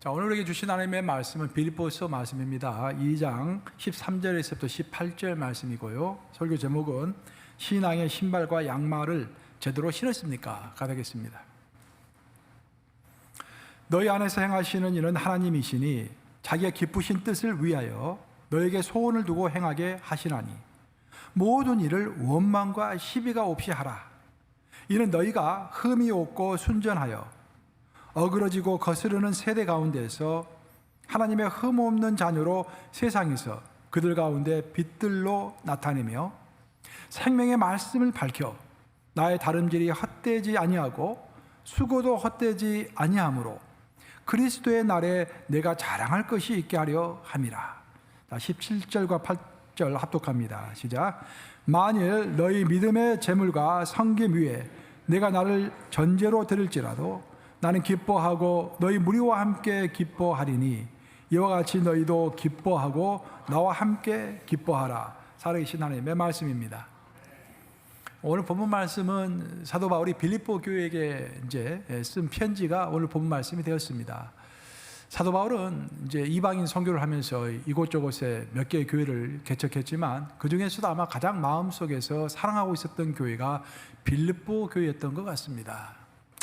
자, 오늘 우리에게 주신 하나님의 말씀은 빌립보서 말씀입니다. 2장 13절에서부터 18절 말씀이고요. 설교 제목은 신앙의 신발과 양말을 제대로 신었습니까? 가 되겠습니다. 너희 안에서 행하시는 이는 하나님이시니 자기가 기쁘신 뜻을 위하여 너에게 소원을 두고 행하게 하시나니 모든 일을 원망과 시비가 없이 하라. 이는 너희가 흠이 없고 순전하여 어그러지고 거스르는 세대 가운데서 하나님의 흠 없는 자녀로 세상에서 그들 가운데 빛들로 나타내며 생명의 말씀을 밝혀 나의 다름질이 헛되지 아니하고 수고도 헛되지 아니하므로 그리스도의 날에 내가 자랑할 것이 있게 하려 함이라. 17절과 8절 합독합니다. 시작. 만일 너희 믿음의 재물과 성김 위에 내가 나를 전제로 드릴지라도 나는 기뻐하고 너희 무리와 함께 기뻐하리니 이와 같이 너희도 기뻐하고 나와 함께 기뻐하라. 살아계신 하나님의 말씀입니다. 오늘 본문 말씀은 사도 바울이 빌립보 교회에게 이제 쓴 편지가 오늘 본문 말씀이 되었습니다. 사도 바울은 이제 이방인 선교를 하면서 이곳저곳에 몇 개의 교회를 개척했지만 그 중에서도 아마 가장 마음속에서 사랑하고 있었던 교회가 빌립보 교회였던 것 같습니다.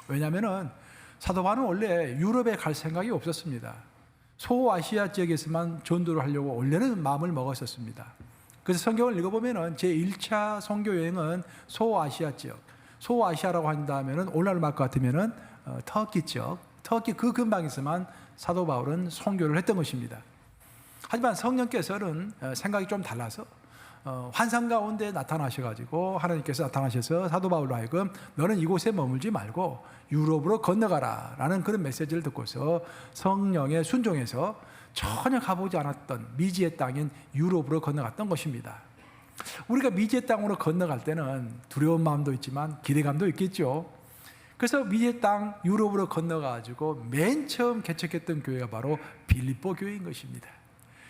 왜냐하면은 사도 바울은 원래 유럽에 갈 생각이 없었습니다. 소아시아 지역에서만 전도를 하려고 원래는 마음을 먹었었습니다. 그래서 성경을 읽어보면 제1차 선교 여행은 소아시아 지역, 소아시아라고 한다면 오늘날 말 것 같으면 터키 지역, 터키 그 근방에서만 사도 바울은 선교를 했던 것입니다. 하지만 성령께서는 생각이 좀 달라서 환상 가운데 나타나셔가지고 하나님께서 나타나셔서 사도 바울로 하여금 너는 이곳에 머물지 말고 유럽으로 건너가라 라는 그런 메시지를 듣고서 성령에 순종해서 전혀 가보지 않았던 미지의 땅인 유럽으로 건너갔던 것입니다. 우리가 미지의 땅으로 건너갈 때는 두려운 마음도 있지만 기대감도 있겠죠. 그래서 미지의 땅 유럽으로 건너가지고 맨 처음 개척했던 교회가 바로 빌립보 교회인 것입니다.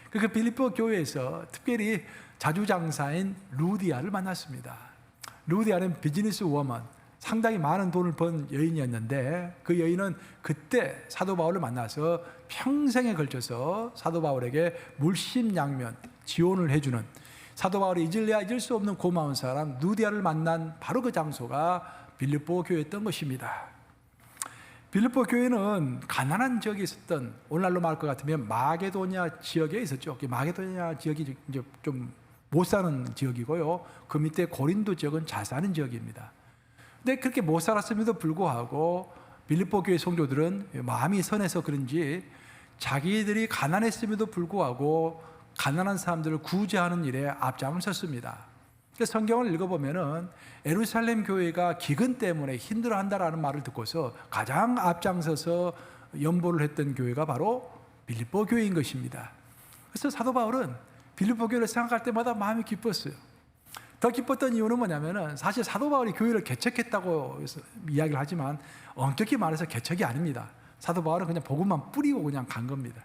그 빌립보 교회에서 특별히 자주장사인 루디아를 만났습니다. 루디아는 비즈니스 워먼, 상당히 많은 돈을 번 여인이었는데 그 여인은 그때 사도 바울을 만나서 평생에 걸쳐서 사도 바울에게 물심양면 지원을 해주는, 사도 바울이 잊을 수 없는 고마운 사람 루디아를 만난 바로 그 장소가 빌립보 교회였던 것입니다. 빌립보 교회는 가난한 지역에 있었던, 오늘날로 말할 것 같으면 마게도냐 지역에 있었죠. 마게도냐 지역이 이제 좀 못 사는 지역이고요. 그 밑에 고린도 지역은 잘 사는 지역입니다. 근데 그렇게 못 살았음에도 불구하고 빌립보 교회 성도들은 마음이 선해서 그런지 자기들이 가난했음에도 불구하고 가난한 사람들을 구제하는 일에 앞장을 섰습니다. 성경을 읽어보면은 예루살렘 교회가 기근 때문에 힘들어한다라는 말을 듣고서 가장 앞장서서 연보를 했던 교회가 바로 빌립보 교회인 것입니다. 그래서 사도 바울은 빌립보 교회를 생각할 때마다 마음이 기뻤어요. 더 기뻤던 이유는 뭐냐면은 사실 사도 바울이 교회를 개척했다고 이야기를 하지만 엄격히 말해서 개척이 아닙니다. 사도 바울은 그냥 복음만 뿌리고 그냥 간 겁니다.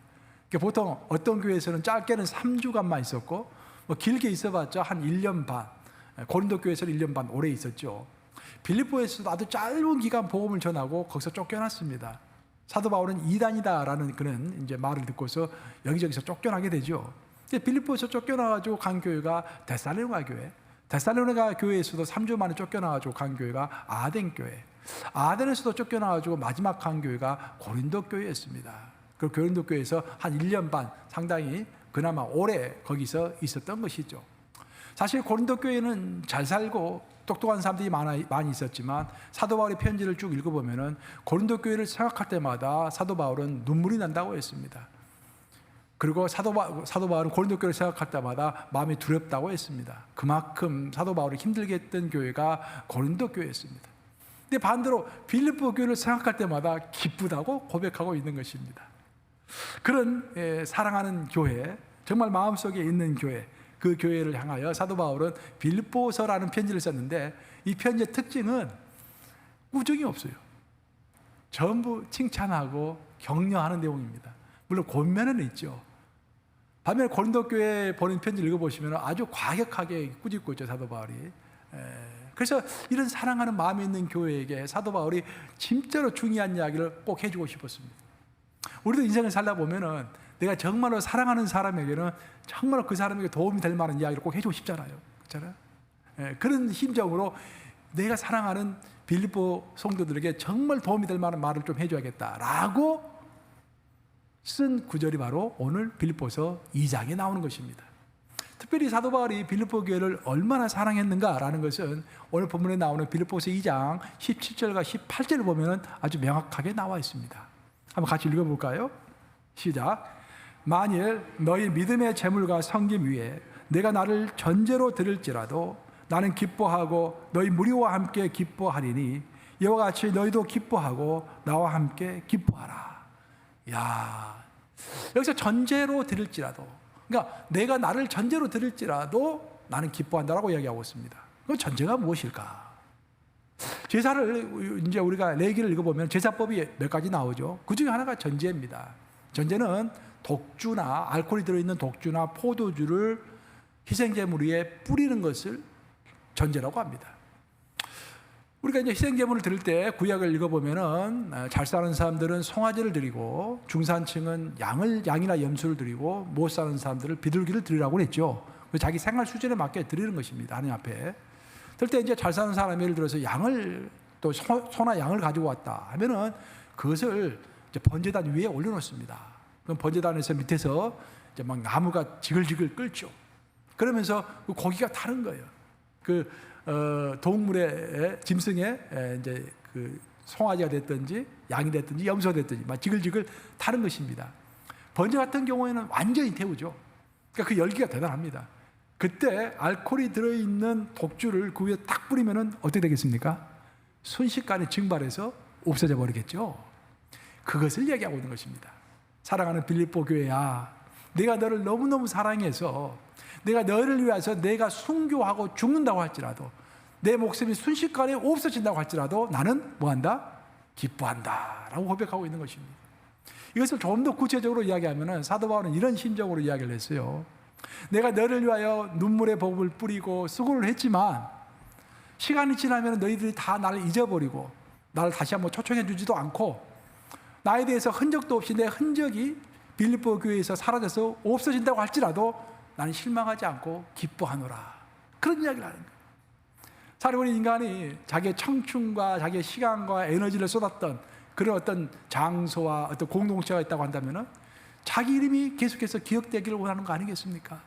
보통 어떤 교회에서는 짧게는 3주간만 있었고 뭐 길게 있어봤자 한 1년 반, 고린도 교회에서는 1년 반 오래 있었죠. 빌립보에서도 아주 짧은 기간 복음을 전하고 거기서 쫓겨났습니다. 사도 바울은 이단이다라는 그런 이제 말을 듣고서 여기저기서 쫓겨나게 되죠. 빌립보에서 쫓겨나가지고 간 교회가 데살로니가 교회, 데살로니가 교회에서도 3주 만에 쫓겨나가지고 간 교회가 아덴 교회, 아덴에서도 쫓겨나가지고 마지막 간 교회가 고린도 교회였습니다. 그 고린도 교회에서 한 1년 반 상당히 그나마 오래 거기서 있었던 것이죠. 사실 고린도 교회는 잘 살고 똑똑한 사람들이 많이 있었지만 사도 바울의 편지를 쭉 읽어보면은 고린도 교회를 생각할 때마다 사도 바울은 눈물이 난다고 했습니다. 그리고 사도 바울은 고린도 교회를 생각할 때마다 마음이 두렵다고 했습니다. 그만큼 사도 바울이 힘들게 했던 교회가 고린도 교회였습니다. 근데 반대로 빌립보 교회를 생각할 때마다 기쁘다고 고백하고 있는 것입니다. 그런 사랑하는 교회, 정말 마음속에 있는 교회, 그 교회를 향하여 사도 바울은 빌립보서라는 편지를 썼는데 이 편지의 특징은 꾸중이 없어요. 전부 칭찬하고 격려하는 내용입니다. 물론 권면은 있죠. 반면에 고린도 교회에 보낸 편지를 읽어보시면 아주 과격하게 꾸짖고 있죠, 사도 바울이. 그래서 이런 사랑하는 마음이 있는 교회에게 사도 바울이 진짜로 중요한 이야기를 꼭 해주고 싶었습니다. 우리도 인생을 살다 보면은 내가 정말로 사랑하는 사람에게는 정말로 그 사람에게 도움이 될 만한 이야기를 꼭 해주고 싶잖아요. 그렇잖아요? 예, 그런 심정으로 내가 사랑하는 빌립보 성도들에게 정말 도움이 될 만한 말을 좀 해줘야겠다라고 쓴 구절이 바로 오늘 빌립보서 2장에 나오는 것입니다. 특별히 사도 바울이 빌립보 교회를 얼마나 사랑했는가라는 것은 오늘 본문에 나오는 빌립보서 2장 17절과 18절을 보면 아주 명확하게 나와 있습니다. 한번 같이 읽어볼까요? 시작. 만일 너희 믿음의 재물과 섬김 위에 내가 나를 전제로 드릴지라도 나는 기뻐하고 너희 무리와 함께 기뻐하리니 이와 같이 너희도 기뻐하고 나와 함께 기뻐하라. 야, 여기서 전제로 드릴지라도, 그러니까 내가 나를 전제로 드릴지라도 나는 기뻐한다라고 이야기하고 있습니다. 그 전제가 무엇일까? 제사를 이제 우리가 레위기를 읽어보면 제사법이 몇 가지 나오죠. 그 중에 하나가 전제입니다. 전제는 독주나 알코올이 들어있는 독주나 포도주를 희생제물 위에 뿌리는 것을 전제라고 합니다. 우리가 이제 희생제물을 드릴 때 구약을 읽어보면은 잘 사는 사람들은 송아지를 드리고 중산층은 양이나 염소를 드리고 못 사는 사람들은 비둘기를 드리라고 했죠. 자기 생활 수준에 맞게 드리는 것입니다. 하나님 앞에. 그럴 때 이제 잘 사는 사람이 예를 들어서 양을 또 소나 양을 가지고 왔다 하면은 그것을 이제 번제단 위에 올려놓습니다. 그럼 번제단에서 밑에서 이제 막 나무가 지글지글 끓죠. 그러면서 그 고기가 타는 거예요. 그 동물의 짐승에 이제 그 송아지가 됐든지 양이 됐든지 염소가 됐든지 막 지글지글 타는 것입니다. 번제 같은 경우에는 완전히 태우죠. 그러니까 그 열기가 대단합니다. 그때 알코올이 들어있는 독주를 그 위에 딱 뿌리면은 어떻게 되겠습니까? 순식간에 증발해서 없어져 버리겠죠. 그것을 얘기하고 있는 것입니다. 사랑하는 빌립보 교회야, 내가 너를 너무너무 사랑해서 내가 너를 위해서 내가 순교하고 죽는다고 할지라도 내 목숨이 순식간에 없어진다고 할지라도 나는 뭐한다? 기뻐한다 라고 고백하고 있는 것입니다. 이것을 좀 더 구체적으로 이야기하면 사도 바울은 이런 심정으로 이야기를 했어요. 내가 너를 위하여 눈물의 복을 뿌리고 수고를 했지만 시간이 지나면 너희들이 다 나를 잊어버리고 나를 다시 한번 초청해 주지도 않고 나에 대해서 흔적도 없이 내 흔적이 빌립보 교회에서 사라져서 없어진다고 할지라도 나는 실망하지 않고 기뻐하노라. 그런 이야기를 하는 거예요. 사랑하는 인간이 자기의 청춘과 자기의 시간과 에너지를 쏟았던 그런 어떤 장소와 어떤 공동체가 있다고 한다면 자기 이름이 계속해서 기억되기를 원하는 거 아니겠습니까?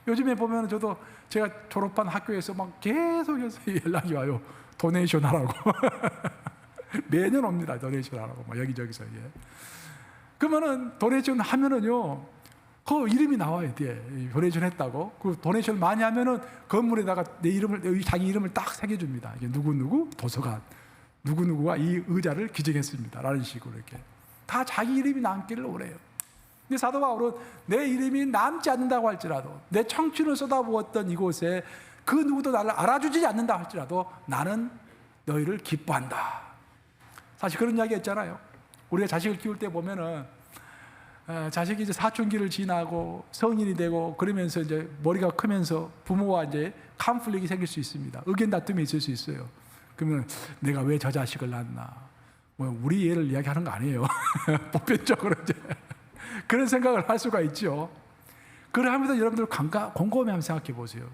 요즘에 보면 저도 제가 졸업한 학교에서 막 계속해서 연락이 와요. 도네이션 하라고. 매년 옵니다. 도네이션 하라고. 막 여기저기서. 예. 그러면은 도네이션 하면은요, 그 이름이 나와요. 뒤에. 도네이션 했다고. 그 도네이션 많이 하면은 건물에다가 내 이름을, 자기 이름을 딱 새겨줍니다. 이게 누구누구 도서관. 누구누구가 이 의자를 기증했습니다. 라는 식으로 이렇게. 다 자기 이름이 남기를 원해요. 근데 사도 바울은 내 이름이 남지 않는다고 할지라도 내 청춘을 쏟아부었던 이곳에 그 누구도 나를 알아주지 않는다 할지라도 나는 너희를 기뻐한다. 사실 그런 이야기 했잖아요. 우리가 자식을 키울 때 보면은 자식이 이제 사춘기를 지나고 성인이 되고 그러면서 이제 머리가 크면서 부모와 이제 컨플릭이 생길 수 있습니다. 의견 다툼이 있을 수 있어요. 그러면 내가 왜 저 자식을 낳았나? 뭐 우리 애를 이야기하는 거 아니에요. 보편적으로 이제 그런 생각을 할 수가 있죠. 그러하면서 여러분들 곰곰이 한번 생각해 보세요.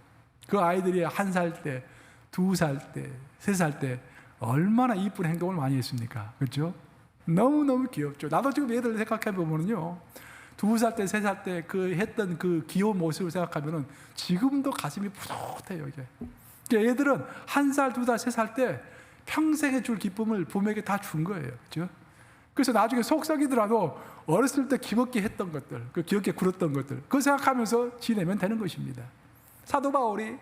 그 아이들이 1살 때, 2살 때, 3살 때 얼마나 이쁜 행동을 많이 했습니까? 그렇죠? 너무너무 귀엽죠. 나도 지금 애들 생각해 보면요, 2살 때, 3살 때 그 했던 그 귀여운 모습을 생각하면은 지금도 가슴이 푸석해요. 이게 애들은 1살, 2살, 3살 때 평생에 줄 기쁨을 부모에게 다 준 거예요. 그렇죠? 그래서 나중에 속썩이더라도 어렸을 때 기겁게 했던 것들, 그 기겁게 굴었던 것들, 그거 생각하면서 지내면 되는 것입니다. 사도 바울이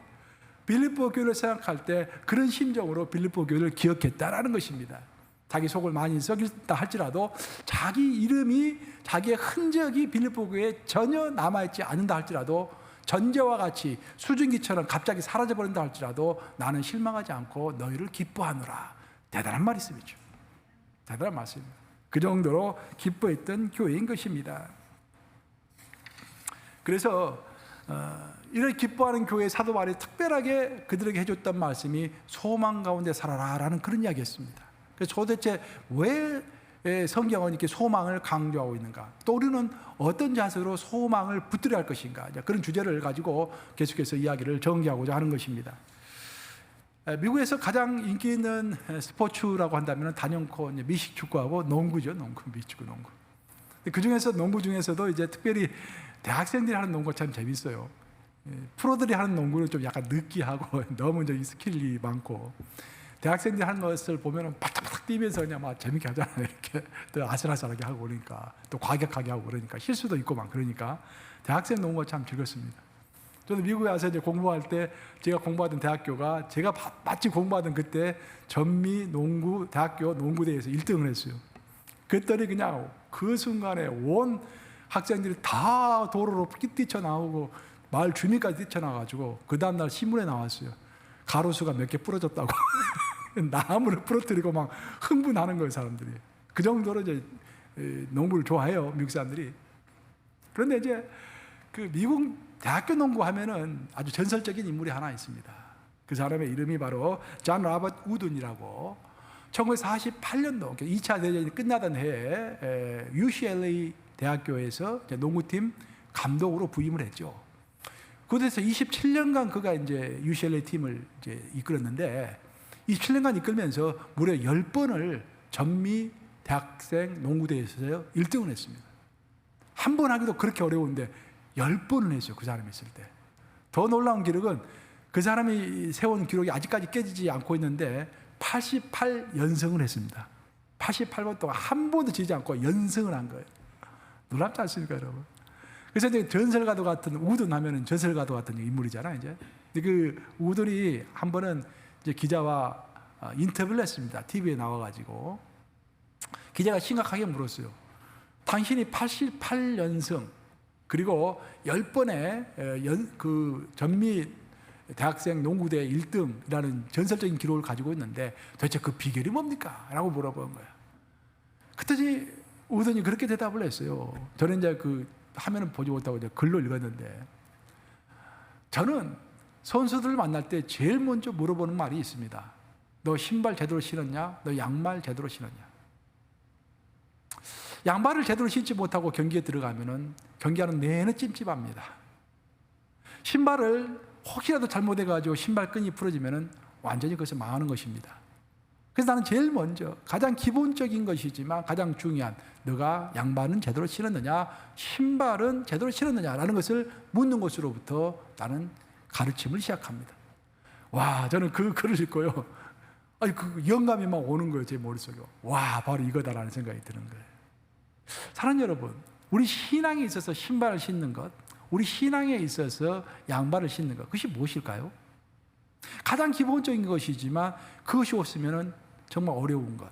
빌립보 교회를 생각할 때 그런 심정으로 빌립보 교회를 기억했다라는 것입니다. 자기 속을 많이 썩였다 할지라도 자기 이름이, 자기의 흔적이 빌립보 교회에 전혀 남아있지 않는다 할지라도 전제와 같이 수증기처럼 갑자기 사라져버린다 할지라도 나는 실망하지 않고 너희를 기뻐하노라. 대단한 말씀이죠. 대단한 말씀입니다. 그 정도로 기뻐했던 교회인 것입니다. 그래서 이런 기뻐하는 교회의 사도 바울이 특별하게 그들에게 해줬던 말씀이 소망 가운데 살아라 라는 그런 이야기였습니다. 그래서 도대체 왜 성경은 이렇게 소망을 강조하고 있는가? 또 우리는 어떤 자세로 소망을 붙들어야 할 것인가? 그런 주제를 가지고 계속해서 이야기를 전개하고자 하는 것입니다. 미국에서 가장 인기 있는 스포츠라고 한다면 단연코 미식 축구하고 농구죠. 농구, 미식축구, 농구. 그 중에서 농구 중에서도 이제 특별히 대학생들이 하는 농구가 참 재밌어요. 프로들이 하는 농구는 좀 약간 느끼하고 너무 이제 스킬이 많고, 대학생들이 하는 것을 보면은 바닥바닥 뛰면서 그냥 막 재밌게 하잖아요. 이렇게 또 아슬아슬하게 하고 그러니까, 또 과격하게 하고 그러니까, 실수도 있고 막 그러니까 대학생 농구가 참 즐겁습니다. 저는 미국에 와서 이제 공부할 때 제가 공부하던 대학교가 제가 마침 공부하던 그때 전미 농구 대학교 농구대회에서 1등을 했어요. 그랬더니 그냥 그 순간에 온 학생들이 다 도로로 뛰쳐나오고 마을 주민까지 뛰쳐나와가지고 그 다음날 신문에 나왔어요. 가로수가 몇 개 부러졌다고. 나무를 부러뜨리고 막 흥분하는 거예요, 사람들이. 그 정도로 이제 농구를 좋아해요, 미국 사람들이. 그런데 이제 그 미국 대학교 농구 하면은 아주 전설적인 인물이 하나 있습니다. 그 사람의 이름이 바로 존 로버트 우든이라고, 1948년도 2차 대전이 끝나던 해에 UCLA 대학교에서 농구팀 감독으로 부임을 했죠. 그곳에서 27년간 그가 이제 UCLA 팀을 이제 이끌었는데, 27년간 이끌면서 무려 10번을 전미 대학생 농구대회에서 1등을 했습니다. 한 번 하기도 그렇게 어려운데 10번을 했어요, 그 사람이 있을 때. 더 놀라운 기록은 그 사람이 세운 기록이 아직까지 깨지지 않고 있는데 88연승을 했습니다. 88번 동안 한 번도 지지 않고 연승을 한 거예요. 놀랍지 않습니까, 여러분? 그래서 이제 전설가도 같은, 우든 하면은 전설가도 같은 인물이잖아요, 이제. 그 우든이 한 번은 이제 기자와 인터뷰를 했습니다. TV에 나와가지고. 기자가 심각하게 물었어요. 당신이 88연승, 그리고 10번의 그 전미 대학생 농구대 1등이라는 전설적인 기록을 가지고 있는데 도대체 그 비결이 뭡니까? 라고 물어본 거예요. 그랬더니 우든이 그렇게 대답을 했어요. 저는 이제 그 화면은 보지 못하고 이제 글로 읽었는데, 저는 선수들을 만날 때 제일 먼저 물어보는 말이 있습니다. 너 신발 제대로 신었냐? 너 양말 제대로 신었냐? 양말을 제대로 신지 못하고 경기에 들어가면은 경기하는 내내 찜찜합니다. 신발을 혹시라도 잘못해가지고 신발끈이 부러지면은 완전히 그것을 망하는 것입니다. 그래서 나는 제일 먼저, 가장 기본적인 것이지만 가장 중요한, 너가 양말은 제대로 신었느냐, 신발은 제대로 신었느냐라는 것을 묻는 것으로부터 나는 가르침을 시작합니다. 와, 저는 그 글을 읽고요, 아니 그 영감이 막 오는 거예요, 제 머릿속에. 와, 바로 이거다라는 생각이 드는 거예요. 사랑하는 여러분, 우리 신앙에 있어서 신발을 신는 것, 우리 신앙에 있어서 양발을 신는 것, 그것이 무엇일까요? 가장 기본적인 것이지만 그것이 없으면 정말 어려운 것.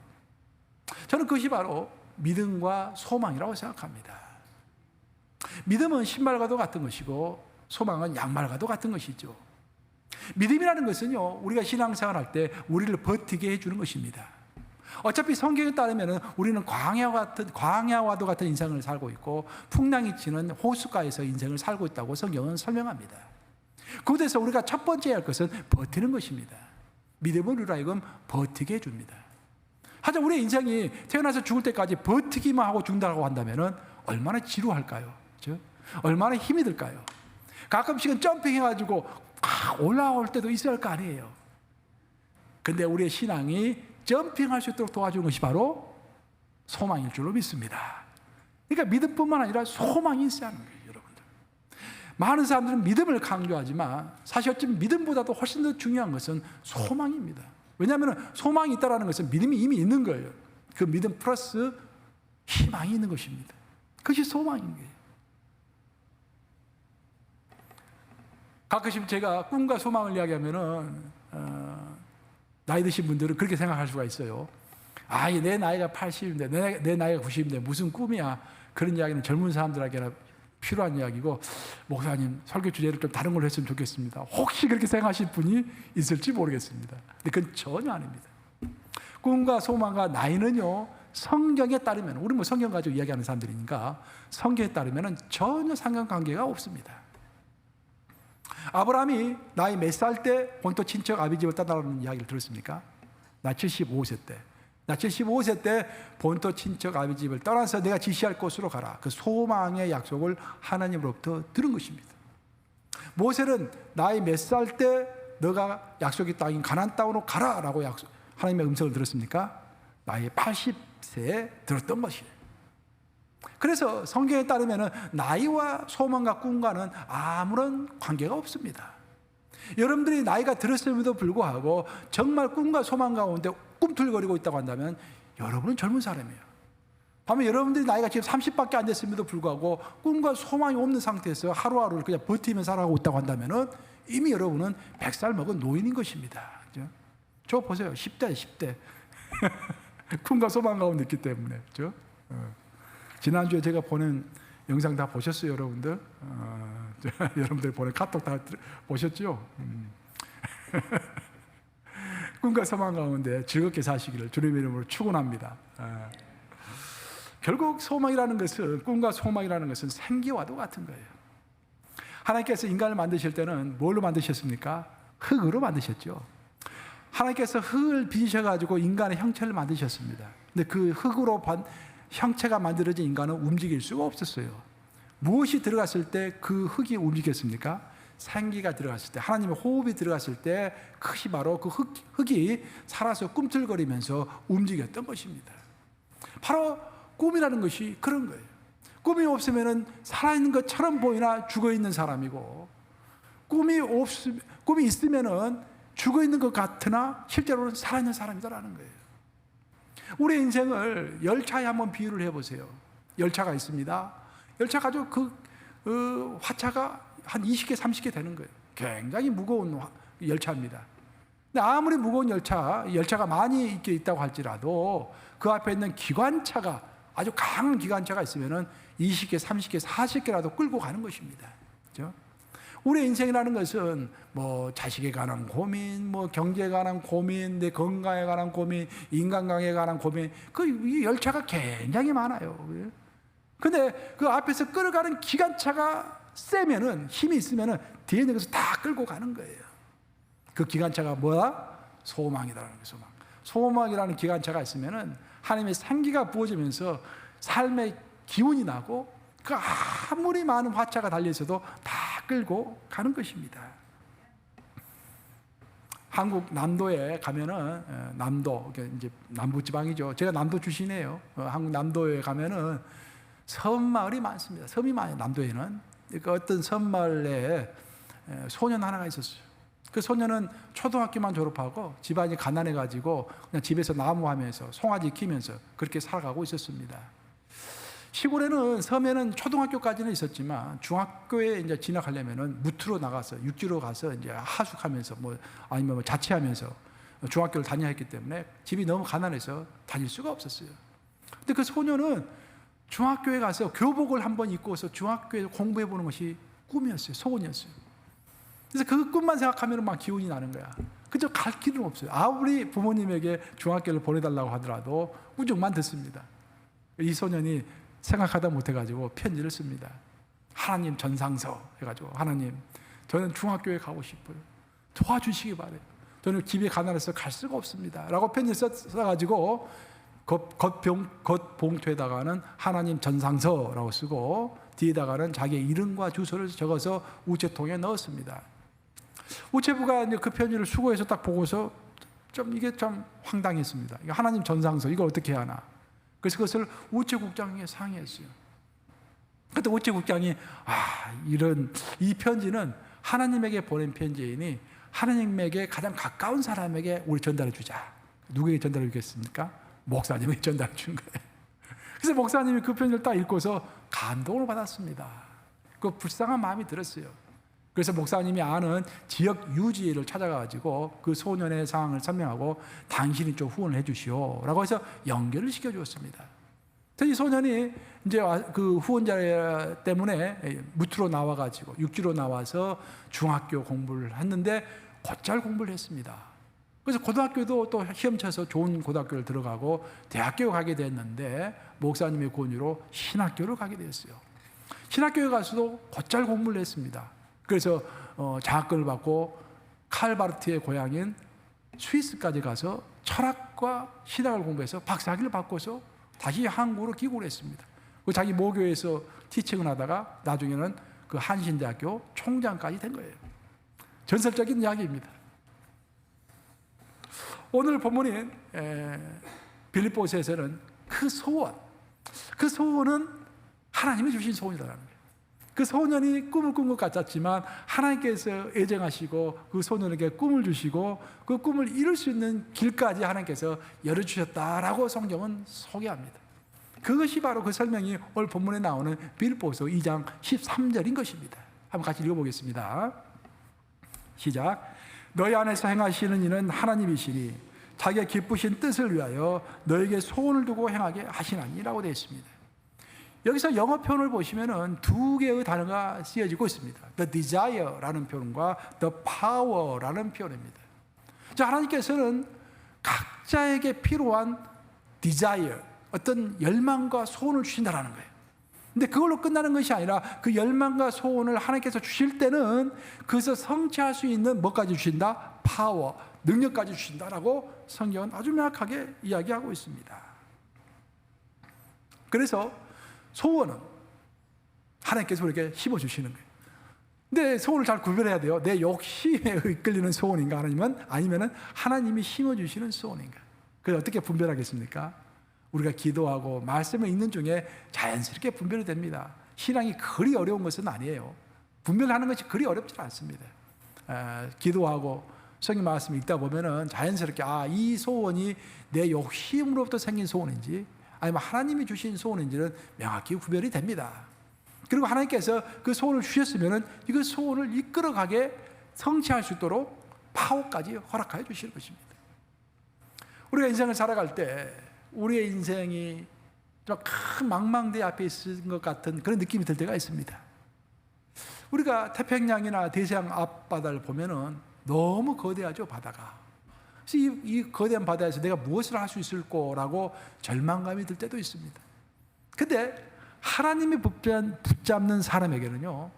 저는 그것이 바로 믿음과 소망이라고 생각합니다. 믿음은 신발과도 같은 것이고 소망은 양말과도 같은 것이죠. 믿음이라는 것은요, 우리가 신앙생활할 때 우리를 버티게 해주는 것입니다. 어차피 성경에 따르면 우리는 광야와도 같은 인생을 살고 있고 풍랑이 치는 호숫가에서 인생을 살고 있다고 성경은 설명합니다. 그곳에서 우리가 첫 번째 할 것은 버티는 것입니다. 믿음은 우리로 하여금 버티게 해줍니다. 하여튼 우리의 인생이 태어나서 죽을 때까지 버티기만 하고 죽는다고 한다면 얼마나 지루할까요? 그렇죠? 얼마나 힘이 들까요? 가끔씩은 점핑해가지고 올라올 때도 있어야 할 거 아니에요. 근데 우리의 신앙이 점핑할 수 있도록 도와주는 것이 바로 소망일 줄로 믿습니다. 그러니까 믿음뿐만 아니라 소망이 있어야 하는 거예요, 여러분들. 많은 사람들은 믿음을 강조하지만 사실 어쩌면 믿음보다도 훨씬 더 중요한 것은 소망입니다. 왜냐하면 소망이 있다는 것은 믿음이 이미 있는 거예요. 그 믿음 플러스 희망이 있는 것입니다. 그것이 소망인 거예요. 가끔씩 제가 꿈과 소망을 이야기하면은 나이 드신 분들은 그렇게 생각할 수가 있어요. 내 나이가 80인데 내 나이가 90인데 무슨 꿈이야. 그런 이야기는 젊은 사람들에게는 필요한 이야기고, 목사님 설교 주제를 좀 다른 걸로 했으면 좋겠습니다. 혹시 그렇게 생각하실 분이 있을지 모르겠습니다. 근데 그건 전혀 아닙니다. 꿈과 소망과 나이는요, 성경에 따르면, 우리 뭐 성경 가지고 이야기하는 사람들이니까 성경에 따르면 전혀 상관관계가 없습니다. 아브라함이 나이 몇 살 때 본토 친척 아비 집을 떠나는 이야기를 들었습니까? 나 75세 때. 나 75세 때 본토 친척 아버지 집을 떠나서 내가 지시할 곳으로 가라. 그 소망의 약속을 하나님으로부터 들은 것입니다. 모세는 나이 몇 살 때 너가 약속의 땅인 가나안 땅으로 가라라고 하나님의 음성을 들었습니까? 나이 80세에 들었던 것이에요. 그래서 성경에 따르면 나이와 소망과 꿈과는 아무런 관계가 없습니다. 여러분들이 나이가 들었음에도 불구하고 정말 꿈과 소망 가운데 꿈틀거리고 있다고 한다면 여러분은 젊은 사람이에요. 반면 여러분들이 나이가 지금 30밖에 안 됐음에도 불구하고 꿈과 소망이 없는 상태에서 하루하루를 그냥 버티며 살아가고 있다고 한다면 이미 여러분은 100살 먹은 노인인 것입니다. 그죠? 저 보세요. 10대 10대 꿈과 소망 가운데 있기 때문에. 그죠? 지난주에 제가 보낸 영상 다 보셨어요, 여러분들? 여러분들 보낸 카톡 다 보셨죠? 꿈과 소망 가운데 즐겁게 사시기를 주님의 이름으로 축원합니다. 결국 소망이라는 것은, 꿈과 소망이라는 것은 생기와도 같은 거예요. 하나님께서 인간을 만드실 때는 뭘로 만드셨습니까? 흙으로 만드셨죠. 하나님께서 흙을 빚으셔가지고 인간의 형체를 만드셨습니다. 근데 그 흙으로 형체가 만들어진 인간은 움직일 수가 없었어요. 무엇이 들어갔을 때 그 흙이 움직였습니까? 생기가 들어갔을 때, 하나님의 호흡이 들어갔을 때 그것이 바로 그 흙이 살아서 꿈틀거리면서 움직였던 것입니다. 바로 꿈이라는 것이 그런 거예요. 꿈이 없으면 살아있는 것처럼 보이나 죽어있는 사람이고, 꿈이 있으면 죽어있는 것 같으나 실제로는 살아있는 사람이다라는 거예요. 우리 인생을 열차에 한번 비유를 해보세요. 열차가 있습니다. 열차 가지고 화차가 한 20개, 30개 되는 거예요. 굉장히 무거운 열차입니다. 근데 아무리 무거운 열차가 많이 있다고 할지라도 그 앞에 있는 기관차가, 아주 강한 기관차가 있으면 20개, 30개, 40개라도 끌고 가는 것입니다. 그렇죠? 우리 인생이라는 것은 뭐 자식에 관한 고민, 뭐 경제에 관한 고민, 내 건강에 관한 고민, 인간관계에 관한 고민, 이 열차가 굉장히 많아요. 근데 그 앞에서 끌어가는 기관차가 세면은, 힘이 있으면은 뒤에 있는 것을 다 끌고 가는 거예요. 그 기관차가 뭐야? 소망이라는 거예요. 소망이라는 기관차가 있으면은 하나님의 생기가 부어지면서 삶의 기운이 나고, 그 아무리 많은 화차가 달려 있어도 다 끌고 가는 것입니다. 한국 남도에 가면은, 남도, 이제 남부지방이죠. 제가 남도 출신이에요. 한국 남도에 가면은 섬마을이 많습니다. 섬이 많아요, 남도에는. 그 어떤 섬마을에 소년 하나가 있었어요. 그 소년은 초등학교만 졸업하고 집안이 가난해가지고 그냥 집에서 나무하면서 송아지 키우면서 그렇게 살아가고 있었습니다. 시골에는, 섬에는 초등학교까지는 있었지만 중학교에 이제 진학하려면은 무트로 나가서, 육지로 가서 이제 하숙하면서 아니면 뭐 자취하면서 중학교를 다녀야 했기 때문에 집이 너무 가난해서 다닐 수가 없었어요. 근데 그 소년은 중학교에 가서 교복을 한번 입고서 중학교에 공부해 보는 것이 꿈이었어요. 소원이었어요. 그래서 그 꿈만 생각하면 막 기운이 나는 거야. 그저 갈 길은 없어요. 아무리 부모님에게 중학교를 보내달라고 하더라도 우정만 듣습니다. 이 소년이 생각하다 못해가지고 편지를 씁니다. 하나님 전상서 해가지고, 하나님, 저는 중학교에 가고 싶어요. 도와주시기 바래요. 저는 집에 가난해서 갈 수가 없습니다. 라고 편지 써가지고 겉봉투에다가는 하나님 전상서라고 쓰고 뒤에다가는 자기의 이름과 주소를 적어서 우체통에 넣었습니다. 우체부가 이제 그 편지를 수거해서 딱 보고서 이게 좀 황당했습니다. 하나님 전상서, 이걸 어떻게 해야 하나. 그래서 그것을 우체국장에게 상의했어요. 그때 우체국장이 이 편지는 하나님에게 보낸 편지이니 하나님에게 가장 가까운 사람에게 우리 전달해 주자. 누구에게 전달해 주겠습니까? 목사님에게 전달해 준 거예요. 그래서 목사님이 그 편지를 딱 읽고서 감동을 받았습니다. 그 불쌍한 마음이 들었어요. 그래서 목사님이 아는 지역 유지를 찾아가지고 그 소년의 상황을 설명하고 당신이 좀 후원을 해주시오 라고 해서 연결을 시켜주었습니다. 이 소년이 이제 그 후원자 때문에 무트로 나와가지고 육지로 나와서 중학교 공부를 했는데 곧잘 공부를 했습니다. 그래서 고등학교도 또 시험 쳐서 좋은 고등학교를 들어가고 대학교 가게 됐는데 목사님의 권유로 신학교를 가게 됐어요. 신학교에 가서도 곧잘 공부를 했습니다. 그래서 장학금을 받고 칼바르트의 고향인 스위스까지 가서 철학과 신학을 공부해서 박사학위를 받고서 다시 한국으로 귀국을 했습니다. 그 자기 모교에서 티칭을 하다가 나중에는 그 한신대학교 총장까지 된 거예요. 전설적인 이야기입니다. 오늘 본문인 빌립보서에서는 그 소원은 하나님이 주신 소원이라는 거예요. 그 소년이 꿈을 꾼 것 같았지만 하나님께서 애정하시고 그 소년에게 꿈을 주시고 그 꿈을 이룰 수 있는 길까지 하나님께서 열어주셨다라고 성경은 소개합니다. 그것이 바로 그 설명이 오늘 본문에 나오는 빌립보서 2장 13절인 것입니다. 한번 같이 읽어보겠습니다. 시작. 너희 안에서 행하시는 이는 하나님이시니 자기의 기쁘신 뜻을 위하여 너에게 소원을 두고 행하게 하시나니라고 되어 있습니다. 여기서 영어 표현을 보시면은 두 개의 단어가 쓰여지고 있습니다. The desire라는 표현과 the power라는 표현입니다. 자, 하나님께서는 각자에게 필요한 desire, 어떤 열망과 소원을 주신다라는 거예요. 근데 그걸로 끝나는 것이 아니라 그 열망과 소원을 하나님께서 주실 때는 그것을 성취할 수 있는 뭐까지 주신다? 파워, 능력까지 주신다라고 성경은 아주 명확하게 이야기하고 있습니다. 그래서 소원은 하나님께서 우리에게 심어주시는 거예요. 근데 소원을 잘 구별해야 돼요. 내 욕심에 이끌리는 소원인가 아니면 하나님이 심어주시는 소원인가. 그래서 어떻게 분별하겠습니까? 우리가 기도하고 말씀을 읽는 중에 자연스럽게 분별이 됩니다. 신앙이 그리 어려운 것은 아니에요. 분별하는 것이 그리 어렵지 않습니다. 기도하고 성경 말씀 읽다 보면은 자연스럽게 이 소원이 내 욕심으로부터 생긴 소원인지 아니면 하나님이 주신 소원인지는 명확히 구별이 됩니다. 그리고 하나님께서 그 소원을 주셨으면은 그 소원을 이끌어가게 성취할 수 있도록 파워까지 허락하여 주시는 것입니다. 우리가 인생을 살아갈 때 우리의 인생이 좀 큰 망망대 앞에 있는 것 같은 그런 느낌이 들 때가 있습니다. 우리가 태평양이나 대서양 앞바다를 보면은 너무 거대하죠, 바다가. 그래서 이 거대한 바다에서 내가 무엇을 할 수 있을까라고 절망감이 들 때도 있습니다. 근데 하나님이 붙잡는 사람에게는요,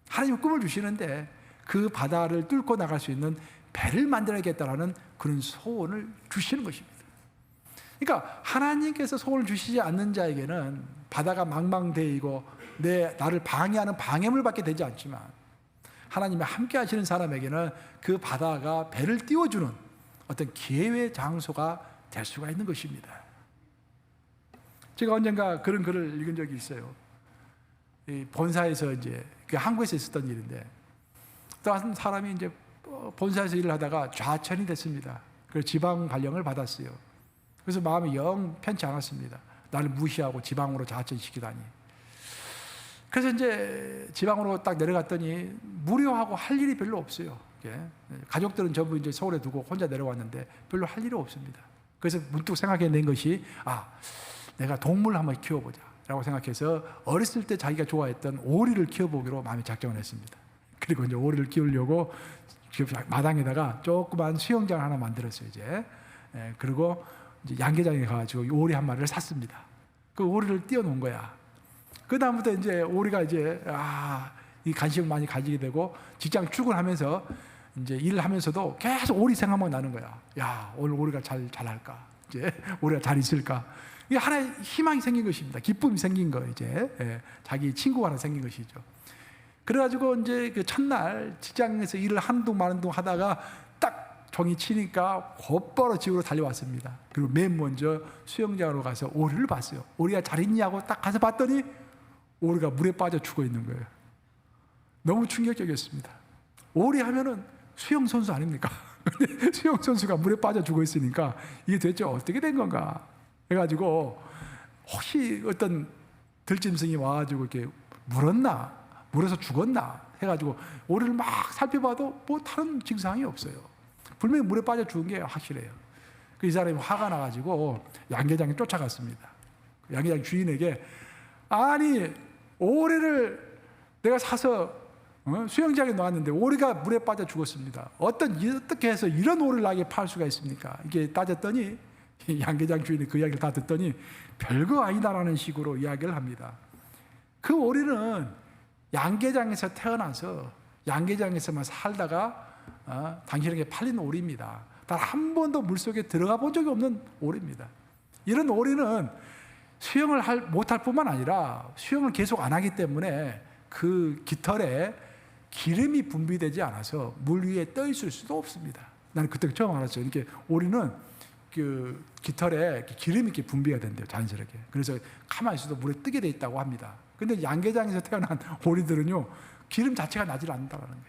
하나님이 꿈을 주시는데 그 바다를 뚫고 나갈 수 있는 배를 만들어야겠다라는 그런 소원을 주시는 것입니다. 그러니까 하나님께서 소원을 주시지 않는 자에게는 바다가 망망대이고 나를 방해하는 방해물 밖에 되지 않지만 하나님이 함께 하시는 사람에게는 그 바다가 배를 띄워주는 어떤 기회의 장소가 될 수가 있는 것입니다. 제가 언젠가 그런 글을 읽은 적이 있어요. 본사에서 이제 한국에서 있었던 일인데 또 한 사람이 이제 본사에서 일을 하다가 좌천이 됐습니다. 그래서 지방 발령을 받았어요. 그래서 마음이 영 편치 않았습니다. 나를 무시하고 지방으로 좌천시키다니. 그래서 이제 지방으로 딱 내려갔더니 무료하고 할 일이 별로 없어요. 가족들은 전부 이제 서울에 두고 혼자 내려왔는데 별로 할 일이 없습니다. 그래서 문득 생각해낸 것이 내가 동물을 한번 키워보자 라고 생각해서 어렸을 때 자기가 좋아했던 오리를 키워보기로 마음이 작정을 했습니다. 그리고 이제 오리를 키우려고 마당에다가 조그만 수영장 하나 만들었어요. 그리고 이제 양계장에 가가지고 오리 한 마리를 샀습니다. 그 오리를 띄워놓은 거야. 그 다음부터 이제 오리가 이 관심을 많이 가지게 되고 직장 출근하면서 이제 일을 하면서도 계속 오리 생각만 나는 거야. 오늘 오리가 잘할까? 오리가 잘 있을까? 이게 하나의 희망이 생긴 것입니다. 기쁨이 생긴 거 자기 친구가 하나 생긴 것이죠. 그래가지고 이제 그 첫날 직장에서 일을 한두 마른둥 하다가 딱 종이 치니까 곧바로 집으로 달려왔습니다. 그리고 맨 먼저 수영장으로 가서 오리를 봤어요. 오리가 잘 있냐고 딱 가서 봤더니 오리가 물에 빠져 죽어 있는 거예요. 너무 충격적이었습니다. 오리 하면은 수영선수 아닙니까? 근데 수영선수가 물에 빠져 죽어 있으니까 이게 도대체 어떻게 된 건가 해가지고 혹시 어떤 들짐승이 와가지고 이렇게 물어서 죽었나 해가지고 오리를 막 살펴봐도 뭐 다른 증상이 없어요. 분명히 물에 빠져 죽은 게 확실해요. 이 사람이 화가 나가지고 양계장에 쫓아갔습니다. 양계장 주인에게 오리를 내가 사서 수영장에 놓았는데 오리가 물에 빠져 죽었습니다. 어떻게 해서 이런 오리를 나에게 팔 수가 있습니까? 이게 따졌더니 양계장 주인이 그 이야기를 다 듣더니 별거 아니다라는 식으로 이야기를 합니다. 그 오리는 양계장에서 태어나서 양계장에서만 살다가 당신에게 팔린 오리입니다. 단 한 번도 물속에 들어가 본 적이 없는 오리입니다. 이런 오리는 수영을 못할 뿐만 아니라 수영을 계속 안 하기 때문에 그 깃털에 기름이 분비되지 않아서 물 위에 떠 있을 수도 없습니다. 나는 그때 처음 알았어요. 이렇게 오리는 그 깃털에 기름이 이렇게 분비가 된대요, 자연스럽게. 그래서 가만히 있어도 물에 뜨게 돼 있다고 합니다. 근데 양계장에서 태어난 오리들은요, 기름 자체가 나질 않는다는 거예요.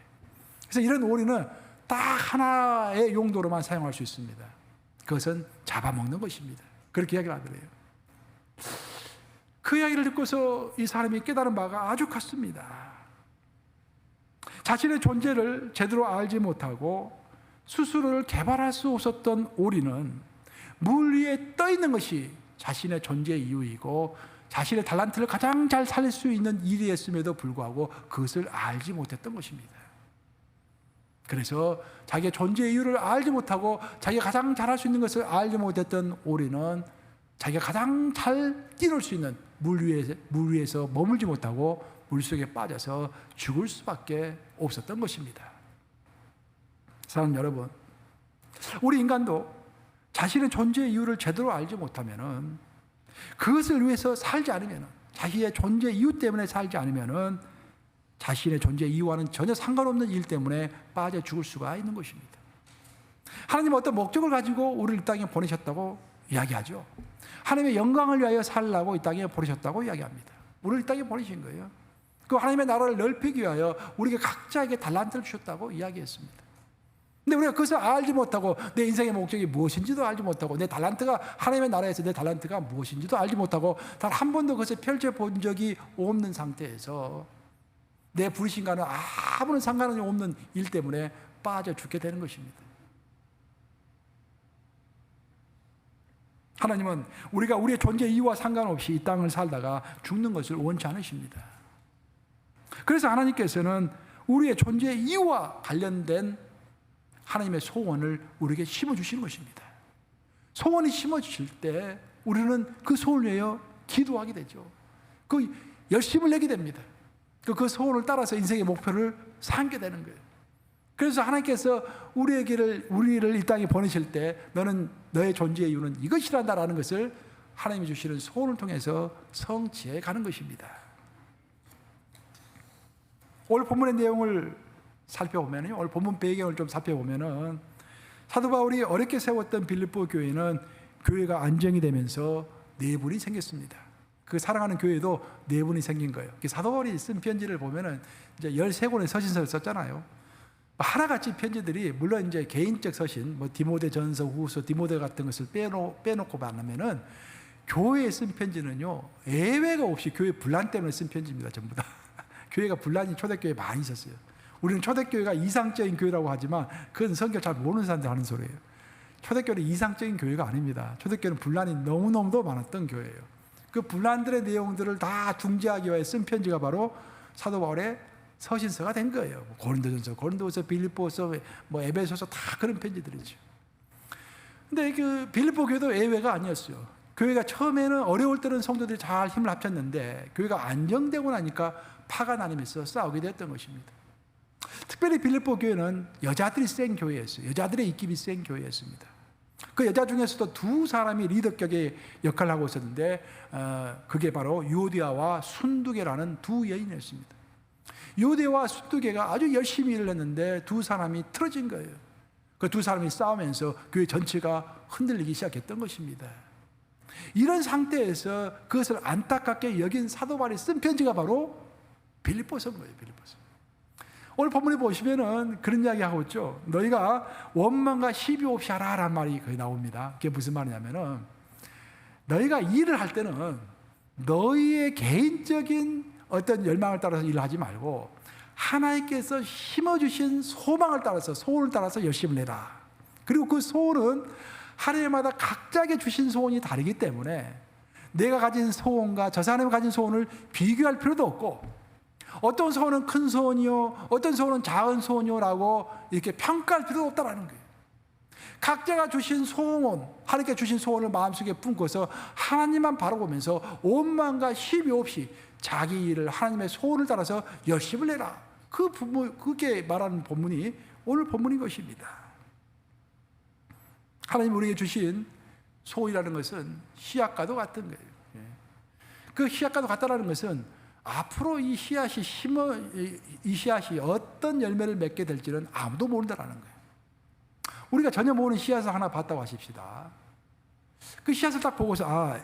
그래서 이런 오리는 딱 하나의 용도로만 사용할 수 있습니다. 그것은 잡아먹는 것입니다. 그렇게 이야기를 하더래요. 그 이야기를 듣고서 이 사람이 깨달은 바가 아주 컸습니다. 자신의 존재를 제대로 알지 못하고 스스로를 개발할 수 없었던 오리는 물 위에 떠 있는 것이 자신의 존재의 이유이고 자신의 달란트를 가장 잘 살릴 수 있는 일이었음에도 불구하고 그것을 알지 못했던 것입니다. 그래서 자기의 존재의 이유를 알지 못하고 자기가 가장 잘할 수 있는 것을 알지 못했던 오리는 자기가 가장 잘 뛰놀 수 있는 물 위에서 머물지 못하고 물속에 빠져서 죽을 수밖에 없었던 것입니다. 사랑하는 여러분, 우리 인간도 자신의 존재의 이유를 제대로 알지 못하면은, 그것을 위해서 살지 않으면은, 자신의 존재 이유 때문에 살지 않으면은 자신의 존재 이유와는 전혀 상관없는 일 때문에 빠져 죽을 수가 있는 것입니다. 하나님은 어떤 목적을 가지고 우리를 이 땅에 보내셨다고 이야기하죠. 하나님의 영광을 위하여 살라고 이 땅에 보내셨다고 이야기합니다. 우리를 이 땅에 보내신 거예요. 그 하나님의 나라를 넓히기 위하여 우리에게 각자에게 달란트를 주셨다고 이야기했습니다. 근데 우리가 그것을 알지 못하고 내 인생의 목적이 무엇인지도 알지 못하고 내 달란트가 하나님의 나라에서 내 달란트가 무엇인지도 알지 못하고 단 한 번도 그것을 펼쳐본 적이 없는 상태에서 내 부르심과는 아무런 상관이 없는 일 때문에 빠져 죽게 되는 것입니다. 하나님은 우리가 우리의 존재 이유와 상관없이 이 땅을 살다가 죽는 것을 원치 않으십니다. 그래서 하나님께서는 우리의 존재 이유와 관련된 하나님의 소원을 우리에게 심어주시는 것입니다. 소원이 심어주실 때 우리는 그 소원을 위하여 기도하게 되죠. 그 열심을 내게 됩니다. 그 소원을 따라서 인생의 목표를 삼게 되는 거예요. 그래서 하나님께서 우리를 이 땅에 보내실 때 너는 너의 존재의 이유는 이것이란다라는 것을 하나님이 주시는 소원을 통해서 성취해 가는 것입니다. 오늘 본문의 내용을 살펴보면요, 오늘 본문 배경을 좀 살펴보면은 사도 바울이 어렵게 세웠던 빌립보 교회는 교회가 안정이 되면서 내분이 생겼습니다. 그 사랑하는 교회도 내분이 생긴 거예요. 사도 바울이 쓴 편지를 보면은 이제 13권의 서신서를 썼잖아요. 하나같이 편지들이 물론 이제 개인적 서신, 뭐 디모데전서, 후서, 디모데 같은 것을 빼놓고 말하면은 교회에 쓴 편지는요 예외가 없이 교회 분란 때문에 쓴 편지입니다. 전부 다. 교회가 분란이 초대교회에 많이 있었어요. 우리는 초대교회가 이상적인 교회라고 하지만 그건 성경 잘 모르는 사람들 하는 소리예요. 초대교회는 이상적인 교회가 아닙니다. 초대교회는 분란이 너무너무도 많았던 교회예요. 그 분란들의 내용들을 다 중재하기 위해 쓴 편지가 바로 사도 바울의 서신서가 된 거예요. 고린도전서, 고린도서, 빌립보서, 뭐 에베소서 다 그런 편지들이죠. 근데 그 빌립보 교회도 예외가 아니었어요. 교회가 처음에는 어려울 때는 성도들이 잘 힘을 합쳤는데 교회가 안정되고 나니까 파가 나뉘면서 싸우게 됐던 것입니다. 특별히 빌립보 교회는 여자들이 센 교회였어요. 여자들의 입김이 센 교회였습니다. 그 여자 중에서도 두 사람이 리더격의 역할을 하고 있었는데 그게 바로 유오디아와 순두계라는 두 여인이었습니다. 유오디아와 순두계가 아주 열심히 일을 했는데 두 사람이 틀어진 거예요. 그 두 사람이 싸우면서 교회 전체가 흔들리기 시작했던 것입니다. 이런 상태에서 그것을 안타깝게 여긴 사도 바울이 쓴 편지가 바로 빌립보서인 거예요. 빌립보서. 오늘 본문에 보시면은 그런 이야기 하고 있죠. 너희가 원망과 시비 없이 하라라는 말이 거의 나옵니다. 그게 무슨 말이냐면은 너희가 일을 할 때는 너희의 개인적인 어떤 열망을 따라서 일을 하지 말고 하나님께서 심어주신 소망을 따라서, 소원을 따라서 열심히 내라. 그리고 그 소원은 하나님마다 각자에게 주신 소원이 다르기 때문에 내가 가진 소원과 저 사람이 가진 소원을 비교할 필요도 없고 어떤 소원은 큰 소원이요, 어떤 소원은 작은 소원이요라고 이렇게 평가할 필요도 없다라는 거예요. 각자가 주신 소원, 하나님께 주신 소원을 마음속에 품고서 하나님만 바라보면서 원망과 시비 없이 자기 일을 하나님의 소원을 따라서 열심을 내라. 그게 말하는 본문이 오늘 본문인 것입니다. 하나님 우리에게 주신 소원이라는 것은 씨앗과도 같은 거예요. 그 씨앗과도 같다라는 것은 앞으로 이 씨앗이 어떤 열매를 맺게 될지는 아무도 모른다라는 거예요. 우리가 전혀 모르는 씨앗을 하나 봤다고 하십시다. 그 씨앗을 딱 보고서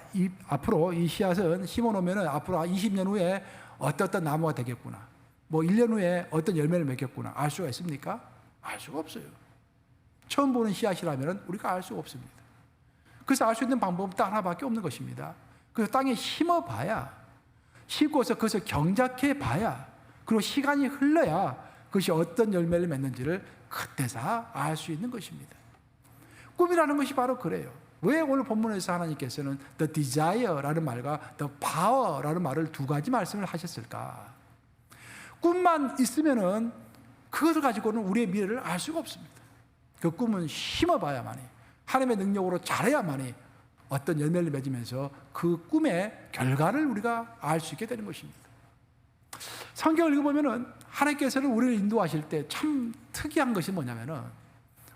앞으로 이 씨앗은 심어놓으면 앞으로 20년 후에 어떤 나무가 되겠구나, 뭐 1년 후에 어떤 열매를 맺겠구나 알 수가 있습니까? 알 수가 없어요. 처음 보는 씨앗이라면 우리가 알 수가 없습니다. 그래서 알 수 있는 방법은 딱 하나밖에 없는 것입니다. 그래서 땅에 심어봐야, 심고서 그것을 경작해 봐야, 그리고 시간이 흘러야 그것이 어떤 열매를 맺는지를 그때서 알 수 있는 것입니다. 꿈이라는 것이 바로 그래요. 왜 오늘 본문에서 하나님께서는 the desire라는 말과 the power라는 말을 두 가지 말씀을 하셨을까? 꿈만 있으면은 그것을 가지고는 우리의 미래를 알 수가 없습니다. 그 꿈은 심어봐야만이, 하나님의 능력으로 잘해야만이 어떤 열매를 맺으면서 그 꿈의 결과를 우리가 알 수 있게 되는 것입니다. 성경을 읽어보면은 하나님께서는 우리를 인도하실 때 참 특이한 것이 뭐냐면은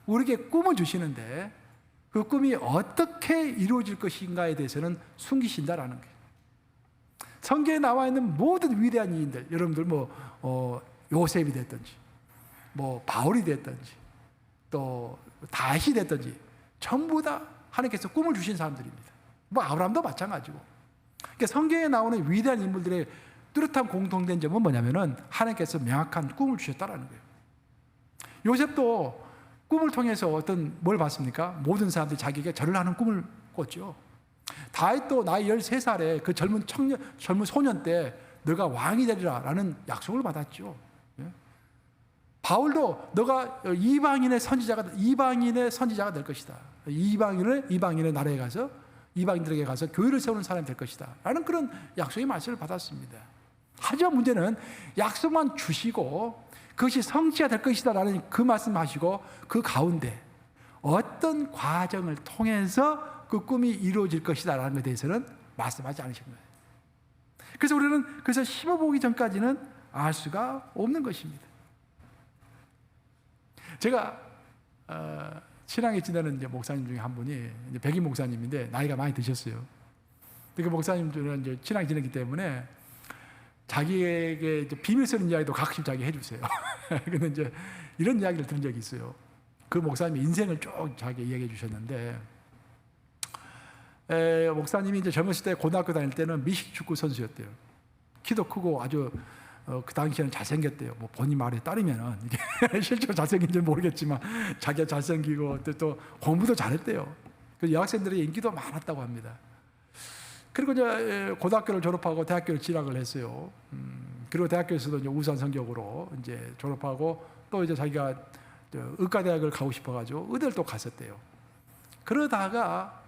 우리에게 꿈을 주시는데 그 꿈이 어떻게 이루어질 것인가에 대해서는 숨기신다라는 거예요. 성경에 나와 있는 모든 위대한 이인들, 여러분들 요셉이 됐든지, 바울이 됐든지, 또 다윗이 됐든지 전부 다 하나님께서 꿈을 주신 사람들입니다. 아브라함도 마찬가지고. 그러니까 성경에 나오는 위대한 인물들의 뚜렷한 공통된 점은 뭐냐면은 하나님께서 명확한 꿈을 주셨다라는 거예요. 요셉도 꿈을 통해서 뭘 봤습니까? 모든 사람들이 자기에게 절을 하는 꿈을 꿨죠. 다윗도 나이 13살에 그 젊은 소년 때 너가 왕이 되리라 라는 약속을 받았죠. 바울도 너가 이방인의 선지자가 될 것이다. 이방인의 나라에 가서 이방인들에게 가서 교회를 세우는 사람이 될 것이다 라는 그런 약속의 말씀을 받았습니다. 하지만 문제는 약속만 주시고 그것이 성취가 될 것이다 라는 그 말씀하시고 그 가운데 어떤 과정을 통해서 그 꿈이 이루어질 것이다 라는 것에 대해서는 말씀하지 않으신 거예요. 그래서 우리는 심어보기 전까지는 알 수가 없는 것입니다. 제가 친하게 지내는 이제 목사님 중에 한 분이 이제 백인 목사님인데 나이가 많이 드셨어요. 그 목사님들은 이제 친하게 지내기 때문에 자기에게 이제 비밀 쓰는 이야기도 가끔씩 자기 해주세요. 근데 이제 이런 이야기를 들은 적이 있어요. 그 목사님의 인생을 쭉 자기 이야기해 주셨는데, 목사님이 이제 젊었을 때 고등학교 다닐 때는 미식 축구 선수였대요. 키도 크고 아주 그 당시에는 잘생겼대요. 본인 말에 따르면은 이게 실제로 잘생긴지 모르겠지만 자기가 잘생기고 또 공부도 잘했대요. 그래서 여학생들의 인기도 많았다고 합니다. 그리고 이제 고등학교를 졸업하고 대학교를 진학을 했어요. 그리고 대학교에서도 이제 우수한 성적으로 이제 졸업하고 또 이제 자기가 의과대학을 가고 싶어가지고 의대를 또 갔었대요. 그러다가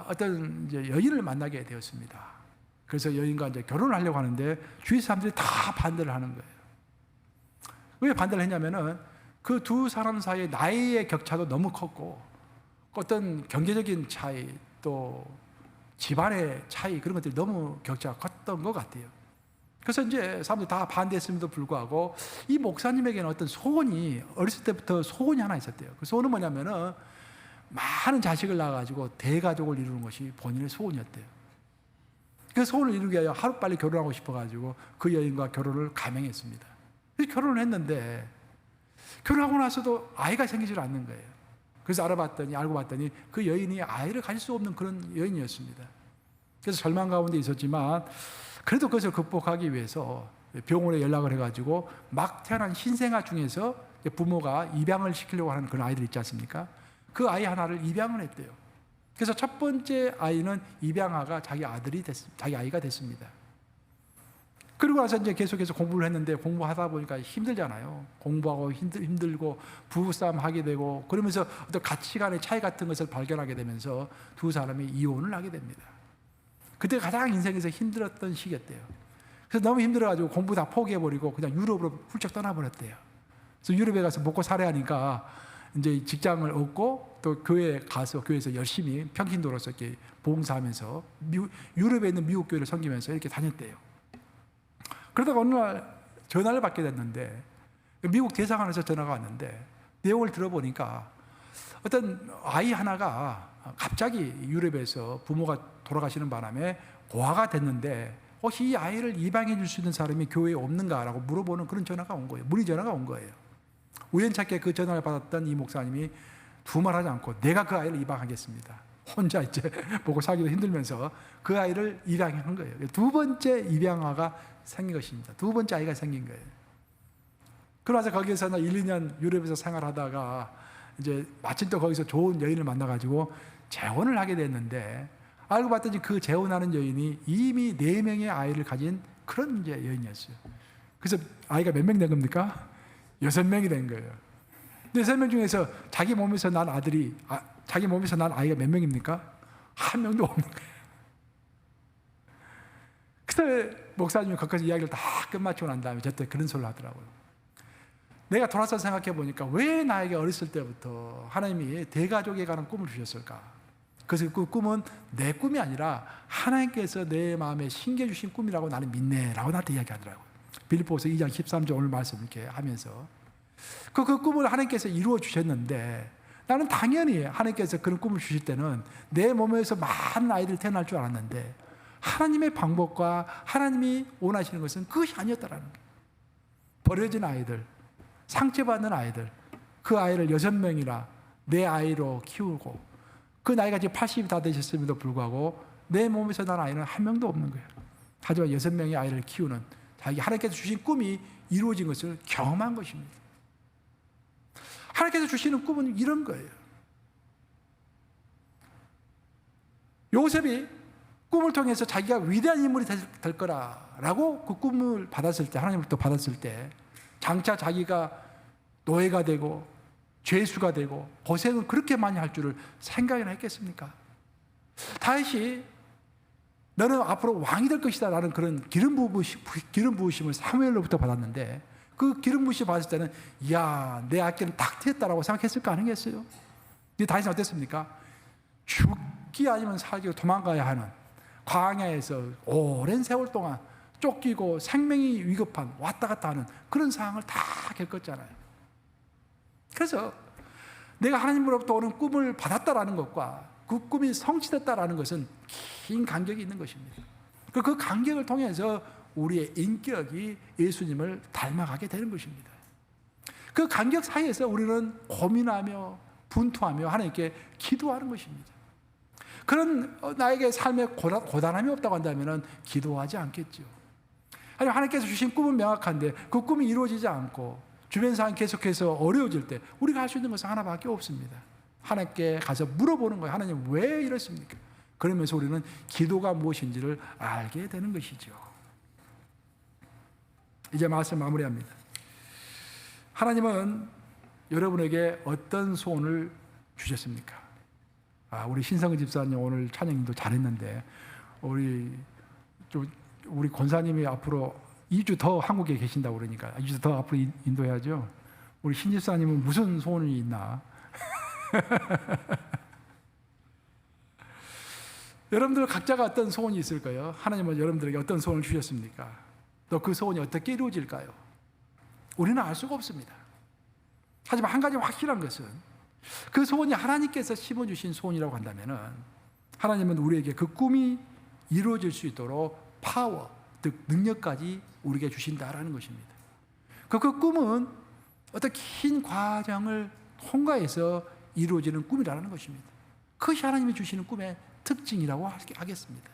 어떤 이제 여인을 만나게 되었습니다. 그래서 여인과 이제 결혼을 하려고 하는데 주위 사람들이 다 반대를 하는 거예요. 왜 반대를 했냐면은 그 두 사람 사이에 나이의 격차도 너무 컸고 어떤 경제적인 차이 또 집안의 차이 그런 것들이 너무 격차가 컸던 것 같아요. 그래서 이제 사람들이 다 반대했음에도 불구하고 이 목사님에게는 어떤 소원이 어렸을 때부터 소원이 하나 있었대요. 그 소원은 뭐냐면은 많은 자식을 낳아가지고 대가족을 이루는 것이 본인의 소원이었대요. 그 소원을 이루기 위하여 하루빨리 결혼하고 싶어가지고 그 여인과 결혼을 감행했습니다. 그래서 결혼을 했는데 결혼하고 나서도 아이가 생기질 않는 거예요. 그래서 알고 봤더니 그 여인이 아이를 가질 수 없는 그런 여인이었습니다. 그래서 절망 가운데 있었지만 그래도 그것을 극복하기 위해서 병원에 연락을 해가지고 막 태어난 신생아 중에서 부모가 입양을 시키려고 하는 그런 아이들 있지 않습니까? 그 아이 하나를 입양을 했대요. 그래서 첫 번째 아이는 입양아가 자기 아이가 됐습니다. 그리고 나서 이제 계속해서 공부를 했는데 공부하다 보니까 힘들잖아요. 공부하고 힘들고 부부싸움 하게 되고 그러면서 어떤 가치관의 차이 같은 것을 발견하게 되면서 두 사람이 이혼을 하게 됩니다. 그때 가장 인생에서 힘들었던 시기였대요. 그래서 너무 힘들어가지고 공부 다 포기해버리고 그냥 유럽으로 훌쩍 떠나버렸대요. 그래서 유럽에 가서 먹고 살아야 하니까 이제 직장을 얻고 또 교회에 가서 교회에서 열심히 평신도로서 이렇게 봉사하면서 유럽에 있는 미국 교회를 섬기면서 이렇게 다녔대요. 그러다가 어느 날 전화를 받게 됐는데 미국 대사관에서 전화가 왔는데 내용을 들어보니까 어떤 아이 하나가 갑자기 유럽에서 부모가 돌아가시는 바람에 고아가 됐는데 혹시 이 아이를 입양해 줄 수 있는 사람이 교회에 없는가라고 물어보는 그런 전화가 온 거예요. 문의 전화가 온 거예요. 우연찮게 그 전화를 받았던 이 목사님이 두말하지 않고 내가 그 아이를 입양하겠습니다. 혼자 이제 보고 살기도 힘들면서 그 아이를 입양한 거예요. 두 번째 입양아가 생긴 것입니다. 두 번째 아이가 생긴 거예요. 그러면서 거기에서 1, 2년 유럽에서 생활하다가 이제 마침 또 거기서 좋은 여인을 만나가지고 재혼을 하게 됐는데 알고 봤더니 그 재혼하는 여인이 이미 4명의 아이를 가진 그런 이제 여인이었어요. 그래서 아이가 몇 명 된 겁니까? 6명이 된 거예요. 6명 중에서 자기 몸에서 난 자기 몸에서 난 아이가 몇 명입니까? 한 명도 없는 거예요. 그래서 목사님이 거기서 이야기를 다 끝마치고 난 다음에 저때 그런 소리를 하더라고요. 내가 돌아서 생각해 보니까 왜 나에게 어렸을 때부터 하나님이 대가족에 관한 꿈을 주셨을까? 그래서 그 꿈은 내 꿈이 아니라 하나님께서 내 마음에 심겨주신 꿈이라고 나는 믿네 라고 나한테 이야기하더라고요. 빌립보서 2장 13절 오늘 말씀 이렇게 하면서 그 꿈을 하나님께서 이루어 주셨는데 나는 당연히 하나님께서 그런 꿈을 주실 때는 내 몸에서 많은 아이들이 태어날 줄 알았는데 하나님의 방법과 하나님이 원하시는 것은 그것이 아니었다라는 거예요. 버려진 아이들, 상처받는 아이들, 그 아이를 6명이나 내 아이로 키우고 그 나이가 지금 80이 다 되셨음에도 불구하고 내 몸에서 난 아이는 한 명도 없는 거예요. 하지만 6명의 아이를 키우는 자기 하나님께서 주신 꿈이 이루어진 것을 경험한 것입니다. 하나님께서 주시는 꿈은 이런 거예요. 요셉이 꿈을 통해서 자기가 위대한 인물이 될 거라라고 그 꿈을 받았을 때, 하나님으로부터 받았을 때 장차 자기가 노예가 되고 죄수가 되고 고생을 그렇게 많이 할 줄을 생각이나 했겠습니까? 다윗이 너는 앞으로 왕이 될 것이다 라는 그런 기름 부으심을 사무엘로부터 받았는데 그 기름 부으심 받았을 때는 이야 내 앞길은 딱 트였다라고 생각했을까 안 했겠어요? 근데 다윗은 어땠습니까? 죽기 아니면 살기 도망가야 하는 광야에서 오랜 세월 동안 쫓기고 생명이 위급한 왔다 갔다 하는 그런 상황을 다 겪었잖아요. 그래서 내가 하나님으로부터 오는 꿈을 받았다라는 것과 그 꿈이 성취됐다라는 것은 긴 간격이 있는 것입니다. 그 간격을 통해서 우리의 인격이 예수님을 닮아가게 되는 것입니다. 그 간격 사이에서 우리는 고민하며 분투하며 하나님께 기도하는 것입니다. 그런 나에게 삶에 고단함이 없다고 한다면 기도하지 않겠죠. 아니 하나님께서 주신 꿈은 명확한데 그 꿈이 이루어지지 않고 주변 상황이 계속해서 어려워질 때 우리가 할 수 있는 것은 하나밖에 없습니다. 하나님께 가서 물어보는 거예요. 하나님 왜 이렇습니까? 그러면서 우리는 기도가 무엇인지를 알게 되는 것이죠. 이제 말씀 마무리합니다. 하나님은 여러분에게 어떤 소원을 주셨습니까? 우리 신성은 집사님 오늘 찬양도 잘했는데 우리 권사님이 앞으로 2주 더 한국에 계신다고 그러니까 2주 더 앞으로 인도해야죠. 우리 신 집사님은 무슨 소원이 있나? 여러분들 각자가 어떤 소원이 있을까요? 하나님은 여러분들에게 어떤 소원을 주셨습니까? 또 그 소원이 어떻게 이루어질까요? 우리는 알 수가 없습니다. 하지만 한 가지 확실한 것은 그 소원이 하나님께서 심어주신 소원이라고 한다면 하나님은 우리에게 그 꿈이 이루어질 수 있도록 파워, 즉 능력까지 우리에게 주신다라는 것입니다. 그 꿈은 어떤 긴 과정을 통과해서 이루어지는 꿈이라는 것입니다. 그것이 하나님이 주시는 꿈의 특징이라고 하겠습니다.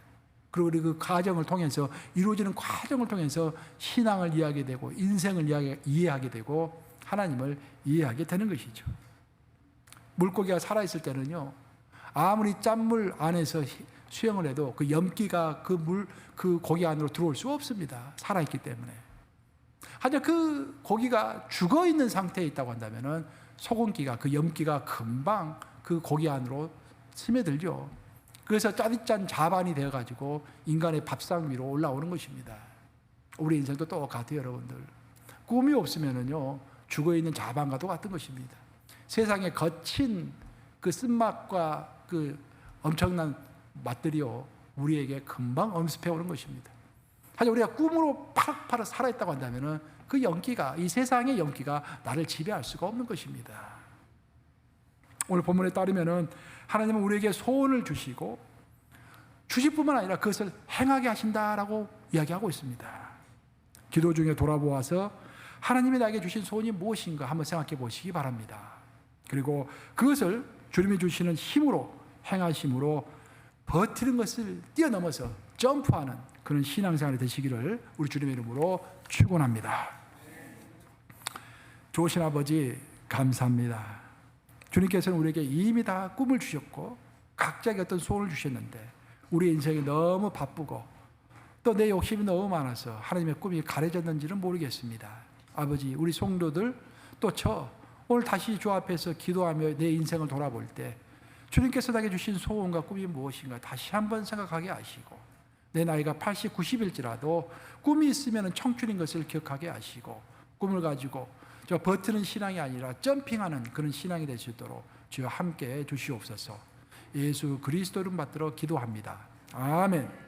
그리고 우리 그 과정을 통해서 이루어지는 과정을 통해서 신앙을 이해하게 되고 인생을 이해하게 되고 하나님을 이해하게 되는 것이죠. 물고기가 살아있을 때는요, 아무리 짠물 안에서 수영을 해도 그 염기가 그 고기 안으로 들어올 수 없습니다. 살아있기 때문에. 하지만 그 고기가 죽어 있는 상태에 있다고 한다면은 소금기가 그 염기가 금방 그 고기 안으로 스며들죠. 그래서 짜릿짠 자반이 되어가지고 인간의 밥상 위로 올라오는 것입니다. 우리 인생도 똑같아요, 여러분들. 꿈이 없으면은요, 죽어 있는 자반과도 같은 것입니다. 세상의 거친 그 쓴맛과 그 엄청난 맛들이요, 우리에게 금방 엄습해 오는 것입니다. 하지만 우리가 꿈으로 파릇파릇 살아있다고 한다면은 그 연기가, 이 세상의 연기가 나를 지배할 수가 없는 것입니다. 오늘 본문에 따르면은 하나님은 우리에게 소원을 주시고 주실 뿐만 아니라 그것을 행하게 하신다라고 이야기하고 있습니다. 기도 중에 돌아보아서 하나님이 나에게 주신 소원이 무엇인가 한번 생각해 보시기 바랍니다. 그리고 그것을 주님이 주시는 힘으로 행하심으로 버티는 것을 뛰어넘어서 점프하는 그런 신앙생활이 되시기를 우리 주님의 이름으로 축원합니다. 좋으신 아버지 감사합니다. 주님께서는 우리에게 이미 다 꿈을 주셨고 각자에게 어떤 소원을 주셨는데 우리 인생이 너무 바쁘고 또 내 욕심이 너무 많아서 하나님의 꿈이 가려졌는지는 모르겠습니다. 아버지, 우리 성도들 또 저 오늘 다시 주 앞에서 기도하며 내 인생을 돌아볼 때 주님께서 나에게 주신 소원과 꿈이 무엇인가 다시 한번 생각하게 하시고 내 나이가 80, 90일지라도 꿈이 있으면 청춘인 것을 기억하게 하시고 꿈을 가지고 저 버티는 신앙이 아니라 점핑하는 그런 신앙이 될 수 있도록 주여 함께 해 주시옵소서. 예수 그리스도 이름 받들어 기도합니다. 아멘.